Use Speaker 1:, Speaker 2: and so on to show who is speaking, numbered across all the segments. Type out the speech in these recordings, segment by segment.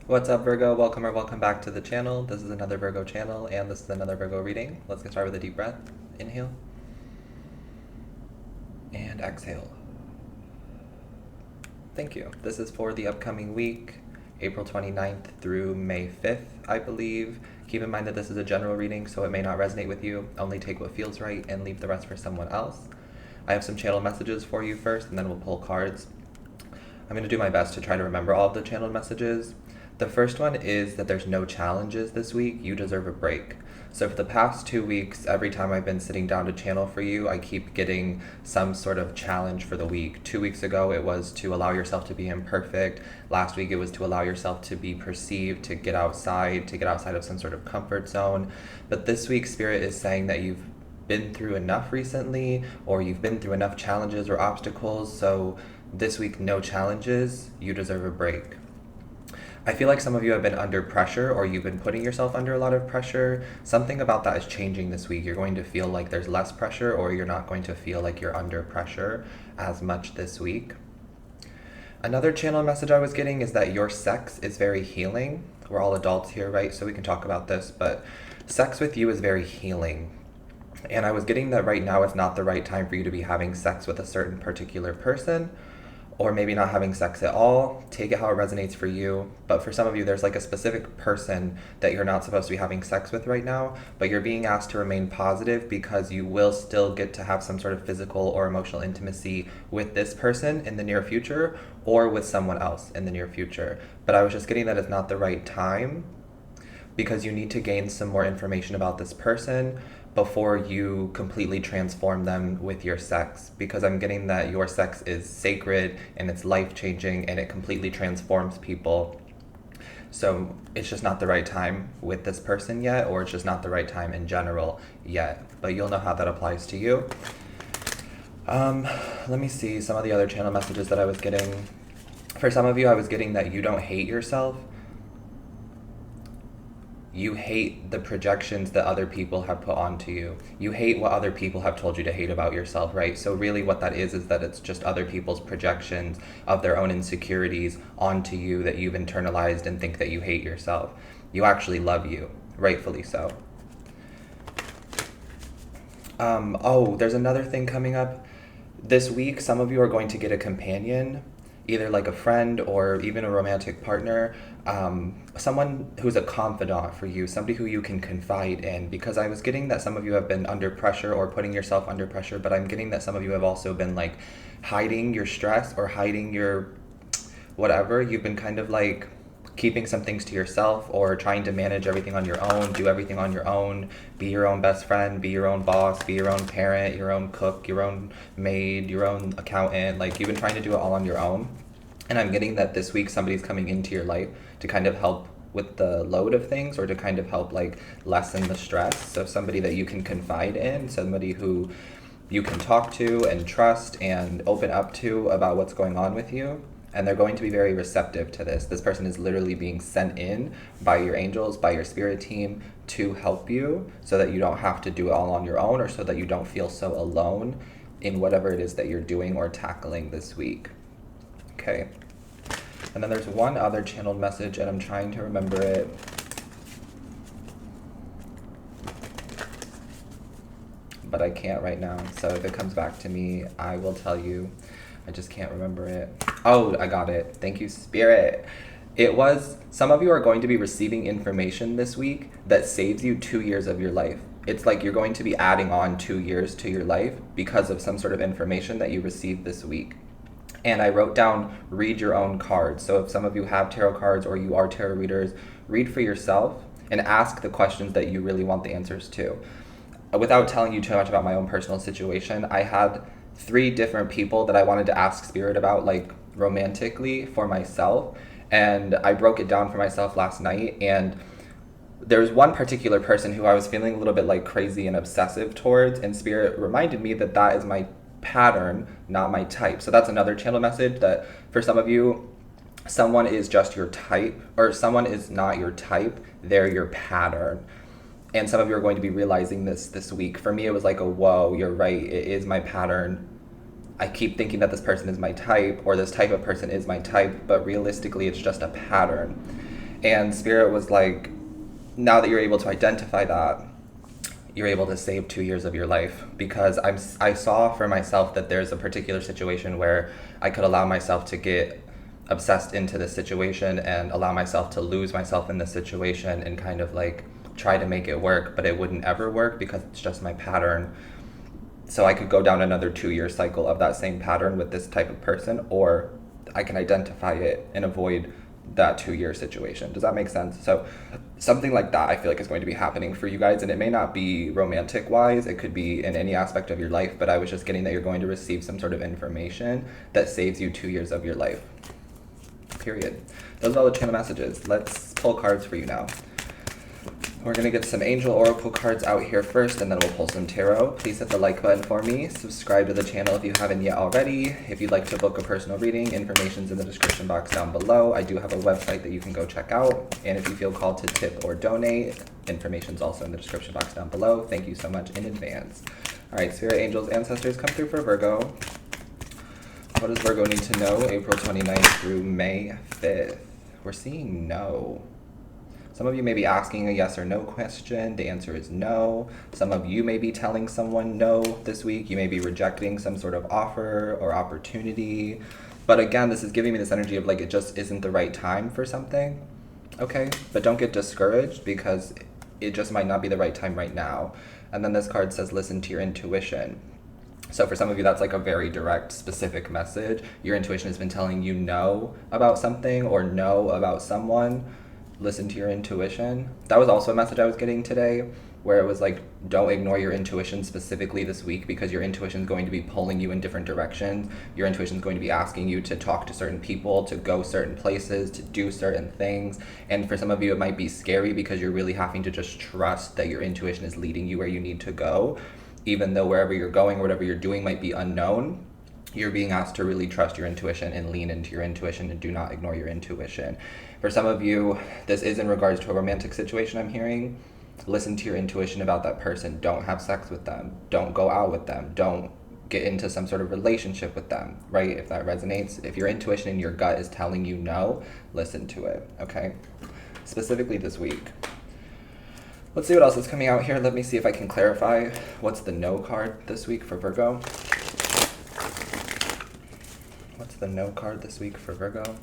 Speaker 1: What's up, Virgo? Welcome or welcome back to the channel. This is another Virgo channel, and this is another Virgo reading. Let's get started with a deep breath. Inhale and exhale. Thank you. This is for the upcoming week, April 29th through May 5th, I believe. Keep in mind that this is a general reading, so it may not resonate with you. Only take what feels right and leave the rest for someone else. I have some channel messages for you first, and then we'll pull cards. I'm going to do my best to try to remember all of the channeled messages. The first one is that there's no challenges this week. You deserve a break. So for the past 2 weeks, every time I've been sitting down to channel for you, I keep getting some sort of challenge for the week. 2 weeks ago, it was to allow yourself to be imperfect. Last week, it was to allow yourself to be perceived, to get outside of some sort of comfort zone. But this week, Spirit is saying that you've been through enough recently, or you've been through enough challenges or obstacles. So this week, no challenges. You deserve a break. I feel like some of you have been under pressure, or you've been putting yourself under a lot of pressure. Something about that is changing this week. You're going to feel like there's less pressure, or you're not going to feel like you're under pressure as much this week. Another channel message I was getting is that your sex is very healing. We're all adults here, right? So we can talk about this, but sex with you is very healing. And I was getting that right now is not the right time for you to be having sex with a certain particular person, or maybe not having sex at all. Take it how it resonates for you. But for some of you, there's like a specific person that you're not supposed to be having sex with right now, but you're being asked to remain positive because you will still get to have some sort of physical or emotional intimacy with this person in the near future, or with someone else in the near future. But I was just getting that it's not the right time because you need to gain some more information about this person before you completely transform them with your sex, because I'm getting that your sex is sacred and it's life-changing and it completely transforms people. So it's just not the right time with this person yet, or it's just not the right time in general yet, but you'll know how that applies to you. Let me see some of the other channel messages that I was getting. For some of you, I was getting that you don't hate yourself. You hate the projections that other people have put onto you. You hate what other people have told you to hate about yourself, right? So really what that is that it's just other people's projections of their own insecurities onto you that you've internalized and think that you hate yourself. You actually love you, rightfully so. There's another thing coming up. This week, some of you are going to get a companion, either like a friend or even a romantic partner, someone who's a confidant for you, somebody who you can confide in, because I was getting that some of you have been under pressure or putting yourself under pressure, but I'm getting that some of you have also been like hiding your stress or hiding your whatever. You've been kind of like keeping some things to yourself, or trying to manage everything on your own, do everything on your own, be your own best friend, be your own boss, be your own parent, your own cook, your own maid, your own accountant. Like, you've been trying to do it all on your own. And I'm getting that this week somebody's coming into your life to kind of help with the load of things, or to kind of help like lessen the stress. So somebody that you can confide in, somebody who you can talk to and trust and open up to about what's going on with you. And they're going to be very receptive to this. This person is literally being sent in by your angels, by your spirit team, to help you so that you don't have to do it all on your own, or so that you don't feel so alone in whatever it is that you're doing or tackling this week. Okay. And then there's one other channeled message, and I'm trying to remember it. But I can't right now. So if it comes back to me, I will tell you. I just can't remember it. Oh, I got it. Thank you, Spirit. It was, some of you are going to be receiving information this week that saves you 2 years of your life. It's like you're going to be adding on 2 years to your life because of some sort of information that you received this week. And I wrote down, read your own cards. So if some of you have tarot cards or you are tarot readers, read for yourself and ask the questions that you really want the answers to. Without telling you too much about my own personal situation, I had 3 different people that I wanted to ask Spirit about, like romantically, for myself. And I broke it down for myself last night. And there's one particular person who I was feeling a little bit like crazy and obsessive towards. And Spirit reminded me that that is my pattern, not my type. So that's another channel message, that for some of you, someone is just your type, or someone is not your type, they're your pattern. And some of you are going to be realizing this week. For me, it was like, whoa, you're right, it is my pattern. I keep thinking that this person is my type, or this type of person is my type, but realistically it's just a pattern. And Spirit was like, now that you're able to identify that, you're able to save 2 years of your life, because I saw for myself that there's a particular situation where I could allow myself to get obsessed into this situation and allow myself to lose myself in this situation and kind of like try to make it work, but it wouldn't ever work because it's just my pattern. So I could go down another 2-year cycle of that same pattern with this type of person, or I can identify it and avoid that 2-year situation. Does that make sense? So something like that I feel like is going to be happening for you guys, and it may not be romantic wise, it could be in any aspect of your life, but I was just getting that you're going to receive some sort of information that saves you 2 years of your life. Period. Those are all the channel messages. Let's pull cards for you now. We're going to get some angel oracle cards out here first, and then we'll pull some tarot. Please hit the like button for me. Subscribe to the channel if you haven't yet already. If you'd like to book a personal reading, information's in the description box down below. I do have a website that you can go check out. And if you feel called to tip or donate, information's also in the description box down below. Thank you so much in advance. All right, Spirit, Angels, Ancestors, come through for Virgo. What does Virgo need to know April 29th through May 5th? We're seeing no. Some of you may be asking a yes or no question. The answer is no. Some of you may be telling someone no this week. You may be rejecting some sort of offer or opportunity. But again, this is giving me this energy of like it just isn't the right time for something. Okay? But don't get discouraged because it just might not be the right time right now. And then this card says listen to your intuition. So for some of you, that's like a very direct, specific message. Your intuition has been telling you no about something or no about someone. Listen to your intuition. That was also a message I was getting today, where it was like, don't ignore your intuition specifically this week, because your intuition is going to be pulling you in different directions. Your intuition is going to be asking you to talk to certain people, to go certain places, to do certain things. And for some of you, it might be scary because you're really having to just trust that your intuition is leading you where you need to go. Even though wherever you're going or whatever you're doing might be unknown, you're being asked to really trust your intuition and lean into your intuition and do not ignore your intuition. For some of you, this is in regards to a romantic situation I'm hearing. Listen to your intuition about that person. Don't have sex with them. Don't go out with them. Don't get into some sort of relationship with them, right? If that resonates, if your intuition and your gut is telling you no, listen to it, okay? Specifically this week. Let's see what else is coming out here. Let me see if I can clarify what's the no card this week for Virgo. What's the no card this week for Virgo?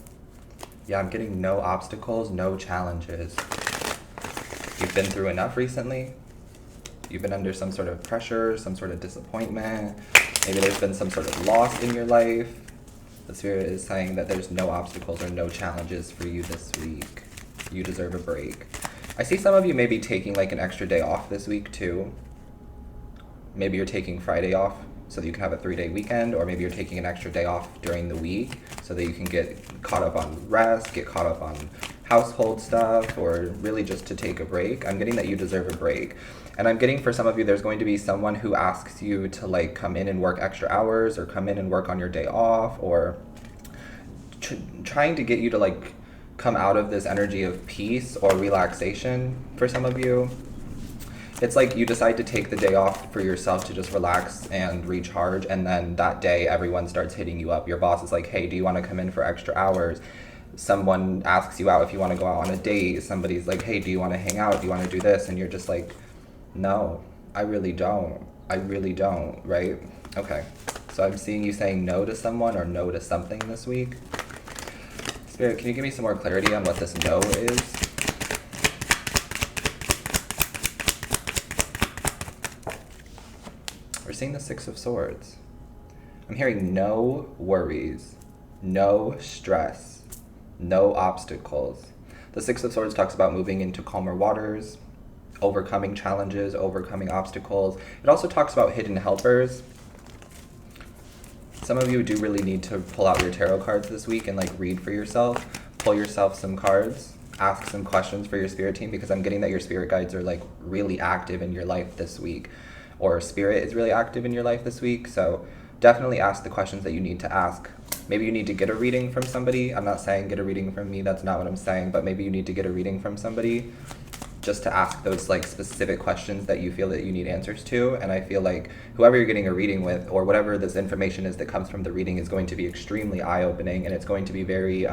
Speaker 1: Yeah, I'm getting no obstacles, no challenges. You've been through enough recently. You've been under some sort of pressure, some sort of disappointment. Maybe there's been some sort of loss in your life. The Spirit is saying that there's no obstacles or no challenges for you this week. You deserve a break. I see some of you may be taking like an extra day off this week too. Maybe you're taking Friday off so that you can have a 3-day weekend, or maybe you're taking an extra day off during the week so that you can get caught up on rest, get caught up on household stuff, or really just to take a break. I'm getting that you deserve a break. And I'm getting for some of you, there's going to be someone who asks you to like come in and work extra hours or come in and work on your day off, or trying to get you to like come out of this energy of peace or relaxation for some of you. It's like you decide to take the day off for yourself to just relax and recharge, and then that day everyone starts hitting you up. Your boss is like, hey, do you want to come in for extra hours? Someone asks you out if you want to go out on a date. Somebody's like, hey, do you want to hang out? Do you want to do this? And you're just like, no, I really don't. I really don't, right? Okay, so I'm seeing you saying no to someone or no to something this week. Spirit, can you give me some more clarity on what this no is? We're seeing the 6 of Swords. I'm hearing no worries, no stress, no obstacles. The 6 of Swords talks about moving into calmer waters, overcoming challenges, overcoming obstacles. It also talks about hidden helpers. Some of you do really need to pull out your tarot cards this week and like read for yourself, pull yourself some cards, ask some questions for your spirit team, because I'm getting that your spirit guides are like really active in your life this week, or spirit is really active in your life this week. So definitely ask the questions that you need to ask. Maybe you need to get a reading from somebody. I'm not saying get a reading from me, that's not what I'm saying, but maybe you need to get a reading from somebody just to ask those like specific questions that you feel that you need answers to. And I feel like whoever you're getting a reading with, or whatever this information is that comes from the reading, is going to be extremely eye-opening, and it's going to be very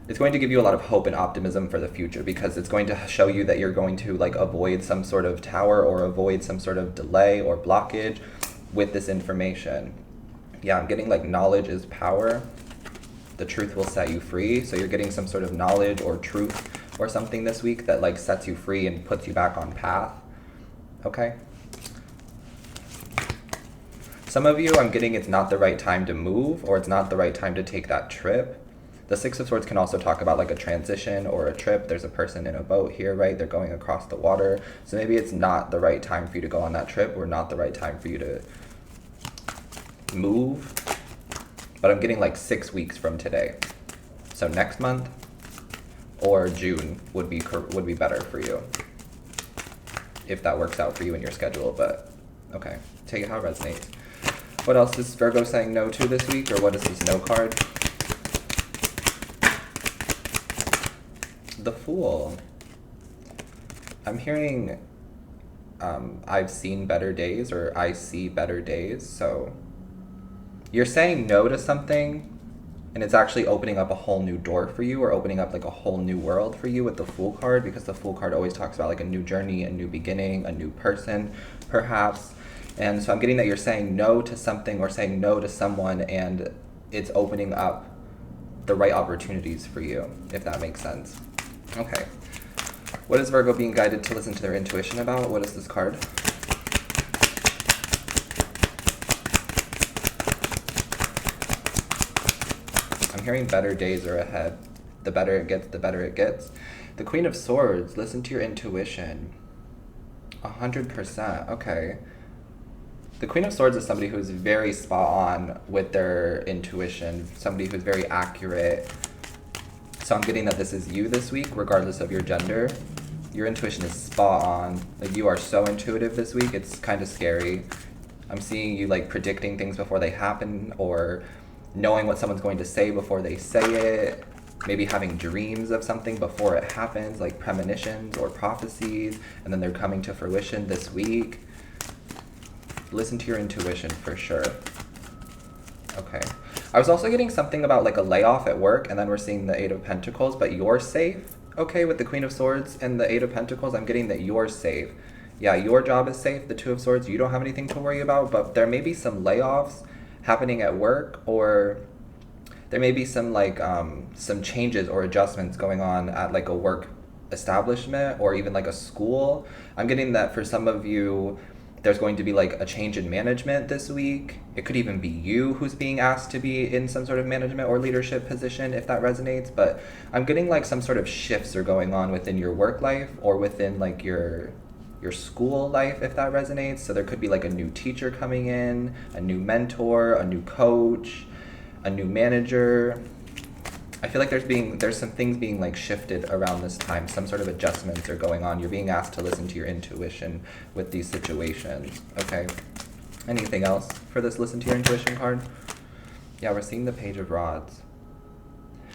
Speaker 1: it's going to give you a lot of hope and optimism for the future, because it's going to show you that you're going to like avoid some sort of tower or avoid some sort of delay or blockage with this information. Yeah, I'm getting like knowledge is power. The truth will set you free. So you're getting some sort of knowledge or truth or something this week that like sets you free and puts you back on path. Okay? Some of you, I'm getting it's not the right time to move, or it's not the right time to take that trip. The Six of Swords can also talk about like a transition or a trip. There's a person in a boat here, right? They're going across the water. So maybe it's not the right time for you to go on that trip, or not the right time for you to move. But I'm getting like 6 weeks from today. So next month or June would be better for you, if that works out for you in your schedule. But okay, take it how it resonates. What else is Virgo saying no to this week, or what is this no card? The Fool. I'm hearing I've seen better days, or I see better days. So you're saying no to something, and it's actually opening up a whole new door for you, or opening up like a whole new world for you with the Fool card, because the Fool card always talks about like a new journey, a new beginning, a new person, perhaps. And so I'm getting that you're saying no to something, or saying no to someone, and it's opening up the right opportunities for you, if that makes sense. Okay. What is Virgo being guided to listen to their intuition about? What is this card? I'm hearing better days are ahead. The better it gets, the better it gets. The Queen of Swords, listen to your intuition. 100%, okay. The Queen of Swords is somebody who's very spot on with their intuition, somebody who's very accurate. So I'm getting that this is you this week, regardless of your gender. Your intuition is spot on. Like, you are so intuitive this week, it's kind of scary. I'm seeing you like predicting things before they happen, or knowing what someone's going to say before they say it. Maybe having dreams of something before it happens, like premonitions or prophecies, and then they're coming to fruition this week. Listen to your intuition for sure. Okay. I was also getting something about like a layoff at work, and then we're seeing the Eight of Pentacles, but you're safe. Okay, with the Queen of Swords and the Eight of Pentacles, I'm getting that you're safe. Yeah, your job is safe. The Two of Swords, you don't have anything to worry about, but there may be some layoffs happening at work, or there may be some like some changes or adjustments going on at like a work establishment, or even like a school. I'm getting that for some of you, there's going to be like a change in management this week. It could even be you who's being asked to be in some sort of management or leadership position, if that resonates. But I'm getting like some sort of shifts are going on within your work life, or within like your school life, if that resonates. So there could be like a new teacher coming in, a new mentor, a new coach, a new manager. I feel like there's some things being like shifted around this time. Some sort of adjustments are going on. You're being asked to listen to your intuition with these situations. Okay. Anything else for this listen to your intuition card? Yeah, we're seeing the Page of Rods.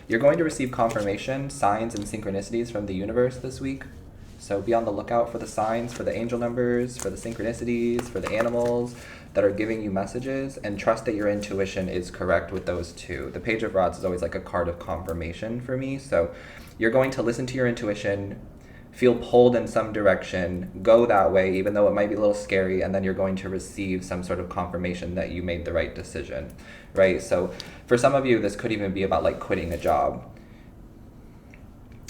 Speaker 1: You're going to receive confirmation, signs, and synchronicities from the universe this week. So be on the lookout for the signs, for the angel numbers, for the synchronicities, for the animals that are giving you messages, and trust that your intuition is correct with those two. The Page of Rods is always like a card of confirmation for me. So you're going to listen to your intuition, feel pulled in some direction, go that way, even though it might be a little scary, and then you're going to receive some sort of confirmation that you made the right decision, right? So for some of you, this could even be about like quitting a job.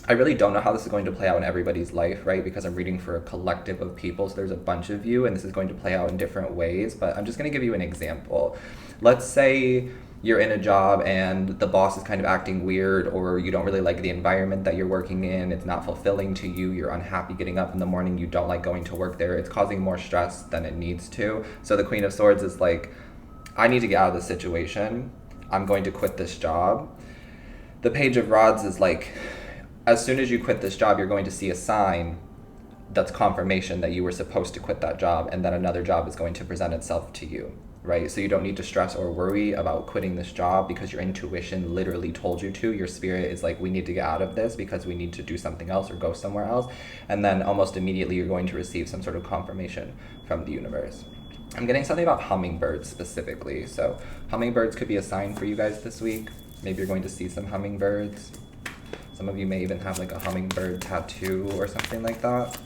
Speaker 1: I really don't know how this is going to play out in everybody's life, right? Because I'm reading for a collective of people, so there's a bunch of you, and this is going to play out in different ways, but I'm just going to give you an example. Let's say you're in a job and the boss is kind of acting weird, or you don't really like the environment that you're working in, it's not fulfilling to you, you're unhappy getting up in the morning, you don't like going to work there, it's causing more stress than it needs to. So the Queen of Swords is like, I need to get out of this situation, I'm going to quit this job. The Page of Rods is like, as soon as you quit this job, you're going to see a sign that's confirmation that you were supposed to quit that job, and that another job is going to present itself to you, right? So you don't need to stress or worry about quitting this job, because your intuition literally told you to. Your spirit is like, we need to get out of this because we need to do something else or go somewhere else. And then almost immediately you're going to receive some sort of confirmation from the universe. I'm getting something about hummingbirds specifically. So hummingbirds could be a sign for you guys this week. Maybe you're going to see some hummingbirds. Some of you may even have like a hummingbird tattoo or something like that.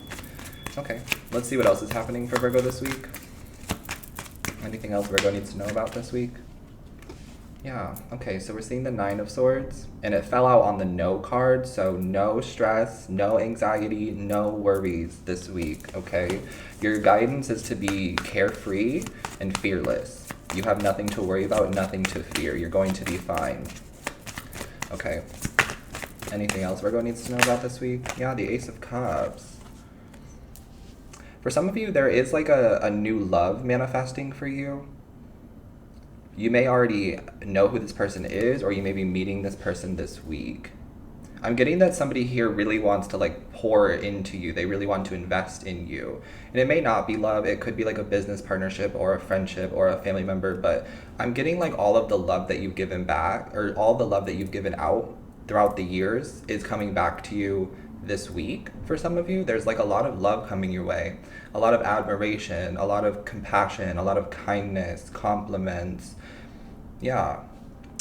Speaker 1: Okay, let's see what else is happening for Virgo this week. Anything else Virgo needs to know about this week? Yeah, okay, so we're seeing the Nine of Swords, and it fell out on the no card, so no stress, no anxiety, no worries this week, okay? Your guidance is to be carefree and fearless. You have nothing to worry about, nothing to fear. You're going to be fine. Okay. Anything else Virgo needs to know about this week? Yeah, the Ace of Cups. For some of you, there is like a new love manifesting for you. You may already know who this person is, or you may be meeting this person this week. I'm getting that somebody here really wants to like pour into you. They really want to invest in you. And it may not be love. It could be like a business partnership or a friendship or a family member. But I'm getting like all of the love that you've given back, or all the love that you've given out throughout the years is coming back to you this week. For some of you, there's like a lot of love coming your way. A lot of admiration, a lot of compassion, a lot of kindness, compliments. Yeah.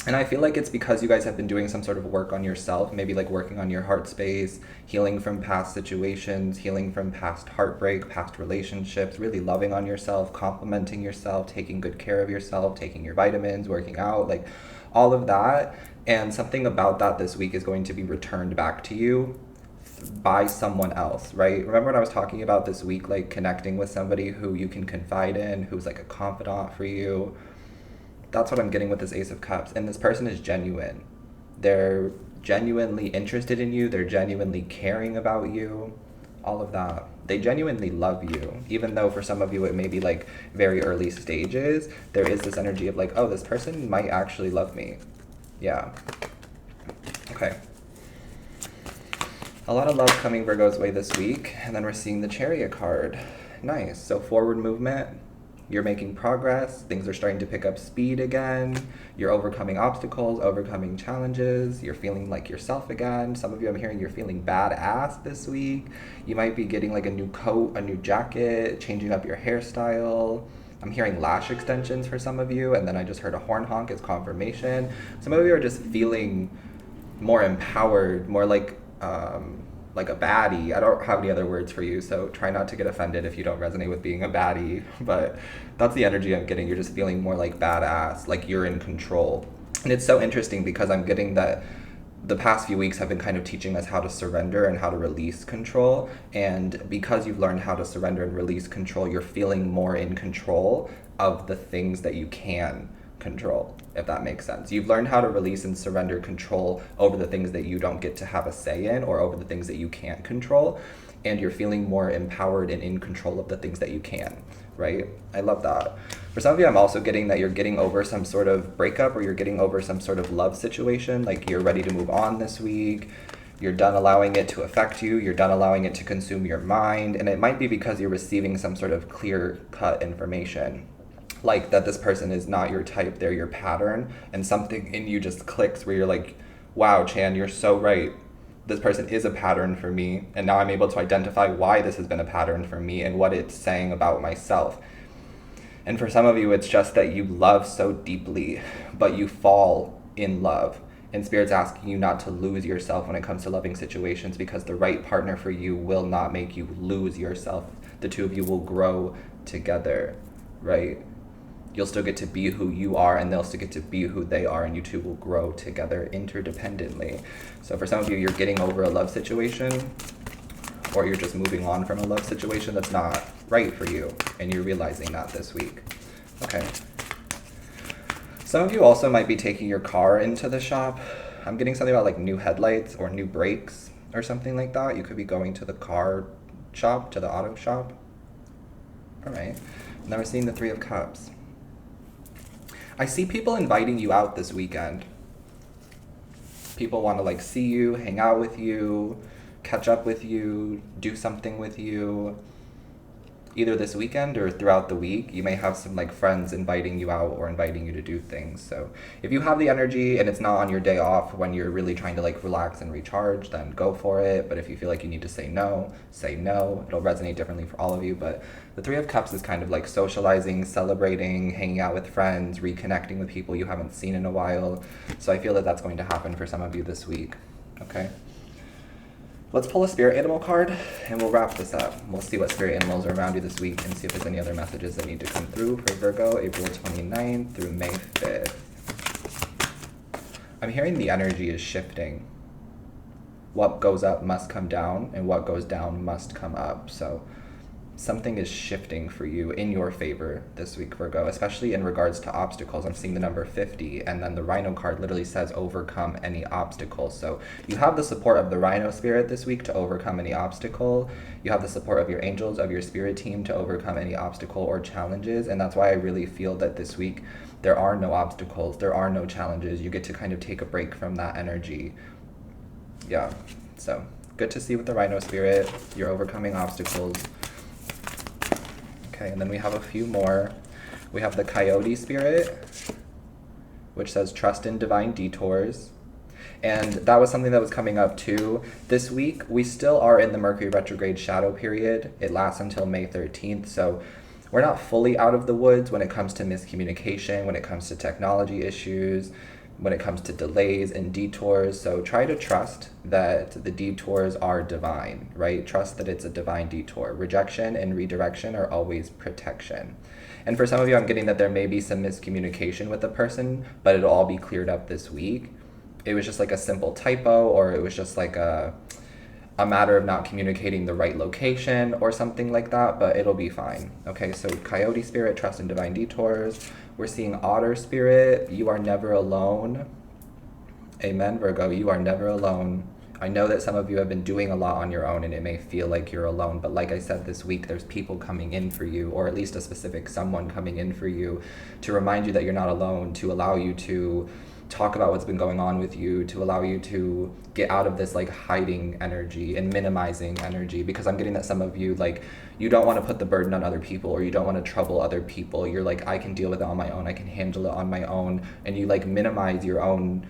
Speaker 1: And I feel like it's because you guys have been doing some sort of work on yourself, maybe like working on your heart space, healing from past situations, healing from past heartbreak, past relationships, really loving on yourself, complimenting yourself, taking good care of yourself, taking your vitamins, working out, like all of that. And something about that this week is going to be returned back to you by someone else, right? Remember when I was talking about this week, like connecting with somebody who you can confide in, who's like a confidant for you? That's what I'm getting with this Ace of Cups. And this person is genuine. They're genuinely interested in you. They're genuinely caring about you. All of that. They genuinely love you. Even though for some of you it may be like very early stages, there is this energy of like, oh, this person might actually love me. Yeah. Okay. A lot of love coming Virgo's way this week. And then we're seeing the Chariot card. Nice. So forward movement. You're making progress. Things are starting to pick up speed again. You're overcoming obstacles, overcoming challenges. You're feeling like yourself again. Some of you, I'm hearing you're feeling badass this week. You might be getting like a new coat, a new jacket, changing up your hairstyle. I'm hearing lash extensions for some of you. And then I just heard a horn honk as confirmation. Some of you are just feeling more empowered, more like a baddie. I don't have any other words for you, so try not to get offended if you don't resonate with being a baddie, but that's the energy I'm getting. You're just feeling more like badass, like you're in control. And it's so interesting because I'm getting that the past few weeks have been kind of teaching us how to surrender and how to release control. And because you've learned how to surrender and release control, you're feeling more in control of the things that you can control, if that makes sense. You've learned how to release and surrender control over the things that you don't get to have a say in, or over the things that you can't control, and you're feeling more empowered and in control of the things that you can, right? I love that. For some of you, I'm also getting that you're getting over some sort of breakup, or you're getting over some sort of love situation, like you're ready to move on this week. You're done allowing it to affect you. You're done allowing it to consume your mind, and it might be because you're receiving some sort of clear-cut information, like that this person is not your type, they're your pattern, and something in you just clicks where you're like, wow, Chan, you're so right. This person is a pattern for me, and now I'm able to identify why this has been a pattern for me and what it's saying about myself. And for some of you, it's just that you love so deeply, but you fall in love. And Spirit's asking you not to lose yourself when it comes to loving situations, because the right partner for you will not make you lose yourself. The two of you will grow together, right? You'll still get to be who you are, and they'll still get to be who they are, and you two will grow together interdependently. So for some of you, you're getting over a love situation, or you're just moving on from a love situation that's not right for you, and you're realizing that this week. Okay. Some of you also might be taking your car into the shop. I'm getting something about like new headlights or new brakes or something like that. You could be going to the car shop, to the auto shop. All right. And then we're seeing the Three of Cups. I see people inviting you out this weekend. People want to like see you, hang out with you, catch up with you, do something with you. Either this weekend or throughout the week, you may have some like friends inviting you out or inviting you to do things. So if you have the energy and it's not on your day off when you're really trying to like relax and recharge, then go for it. But if you feel like you need to say no, say no. It'll resonate differently for all of you. But the Three of Cups is kind of like socializing, celebrating, hanging out with friends, reconnecting with people you haven't seen in a while. So I feel that that's going to happen for some of you this week. Okay. Let's pull a spirit animal card and we'll wrap this up. We'll see what spirit animals are around you this week and see if there's any other messages that need to come through for Virgo, April 29th through May 5th. I'm hearing the energy is shifting. What goes up must come down, and what goes down must come up. So something is shifting for you in your favor this week, Virgo, especially in regards to obstacles. I'm seeing the number 50, and then the Rhino card literally says overcome any obstacle. So you have the support of the Rhino spirit this week to overcome any obstacle. You have the support of your angels, of your spirit team to overcome any obstacle or challenges. And that's why I really feel that this week there are no obstacles, there are no challenges. You get to kind of take a break from that energy. Yeah, so good to see with the Rhino spirit. You're overcoming obstacles. Okay, and then we have a few more. We have the Coyote spirit, which says trust in divine detours. And that was something that was coming up too. This week, we still are in the Mercury retrograde shadow period. It lasts until May 13th, so we're not fully out of the woods when it comes to miscommunication, when it comes to technology issues, when it comes to delays and detours. So try to trust that the detours are divine, right? Trust that it's a divine detour. Rejection and redirection are always protection. And for some of you, I'm getting that there may be some miscommunication with the person, but it'll all be cleared up this week. It was just like a simple typo, or it was just like a matter of not communicating the right location or something like that, but it'll be fine. Okay, so Coyote spirit, trust in divine detours. We're seeing Otter spirit, you are never alone. Amen, Virgo, you are never alone. I know that some of you have been doing a lot on your own and it may feel like you're alone, but like I said this week, there's people coming in for you, or at least a specific someone coming in for you to remind you that you're not alone, to allow you to talk about what's been going on with you, to allow you to get out of this like hiding energy and minimizing energy, because I'm getting that some of you, like, you don't want to put the burden on other people, or you don't want to trouble other people. You're like, I can deal with it on my own, I can handle it on my own, and you like minimize your own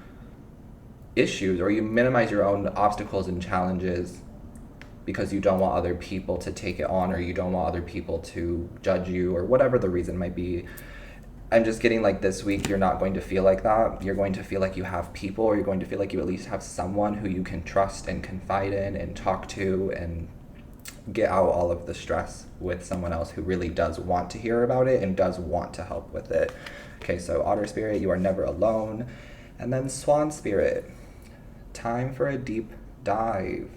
Speaker 1: issues, or you minimize your own obstacles and challenges because you don't want other people to take it on, or you don't want other people to judge you, or whatever the reason might be. I'm just getting like this week, you're not going to feel like that. You're going to feel like you have people, or you're going to feel like you at least have someone who you can trust and confide in and talk to and get out all of the stress with someone else who really does want to hear about it and does want to help with it. Okay, so Otter spirit, you are never alone. And then Swan spirit, time for a deep dive.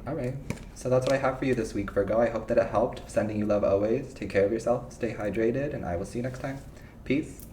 Speaker 1: All right, so that's what I have for you this week, Virgo. I hope that it helped. Sending you love always. Take care of yourself, stay hydrated, and I will see you next time. Peace.